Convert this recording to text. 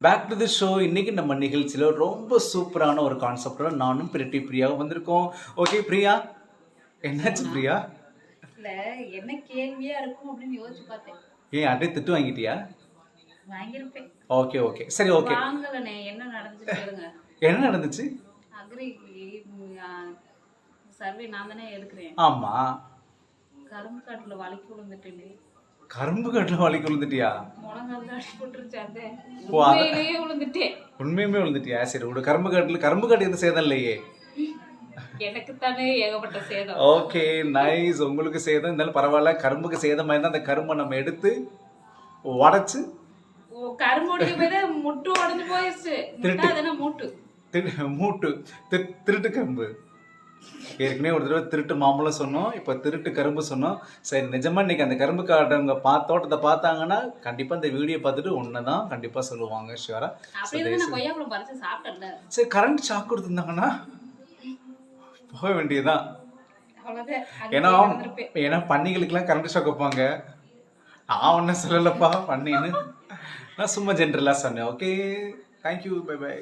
Back to the show. இன்னைக்கு நம்ம நிகழ்ச்சியில் ரொம்ப சூப்பரான ஒரு கான்செப்டோட நானும் பிரிட்டி பிரியாவும் வந்திருக்கோம். ஓகே பிரியா, என்னாச்சு பிரியா? இல்ல என்ன கேள்வியா இருக்கும் அப்படின்னு யோசிச்சு பார்த்தேன். ஏன் அப்படியே திட்டு வாங்கிட்டியா? வாங்கியிருப்பேன். ஓகே ஓகே சரி ஓகே. வாங்கலனே, என்ன நடந்துச்சு கேளுங்க. என்ன நடந்துச்சு? அக்ரி சர்வே நான் தானே எடுக்கிறேன். ஆமா. கரும்பு காட்டுல வலிக்கு விழுந்துட்டேன். கரும்பு காட்டுல வலிக்கு விழுந்துட்டியா? முழங்கால் அடி போட்டுருச்சாங்க. ஓ, உண்மையிலேயே விழுந்துட்டேன். உண்மையுமே விழுந்துட்டியா? சரி விடு. கரும்பு காட்டு எந்த சேதம் இல்லையே. எனக்கு தானே ஏகப்பட்ட சேதம். Okay nice. உங்களுக்கு சேதம் இருந்தாலும் பரவாயில்ல. கரும்புக்கு சேதமா இருந்தா அந்த கரும்பை நம்ம எடுத்து உடைச்சு கரும்புடைய பேரு முட்டு உடஞ்சு போயிடுச்சு. மூட்டு திருட்டு கரும்பு. ஏற்கனவே ஒரு தடவை திருட்டு மாம்பழம் சொன்னோம், இப்போ திருட்டு கரும்பு சொன்னோம். சரி நிஜமா இன்னைக்கு அந்த கரும்பு காட்டுறவங்க தோட்டத்தை பார்த்தாங்கன்னா கண்டிப்பா இந்த வீடியோ பார்த்துட்டு ஒண்ணுதான் கண்டிப்பா சொல்லுவாங்க ஷியூரா. சரி கரண்ட் ஷாக் கொடுத்துருந்தாங்கன்னா போக வேண்டியதுதான். ஏன்னா பன்னிகளுக்கெல்லாம் கரண்ட் ஷாக் வைப்பாங்க. நான் ஒன்னும் சொல்லலப்பா பண்ணின்னு, நான் சும்மா ஜென்ரலா சொன்னேன். Okay thank you, bye by.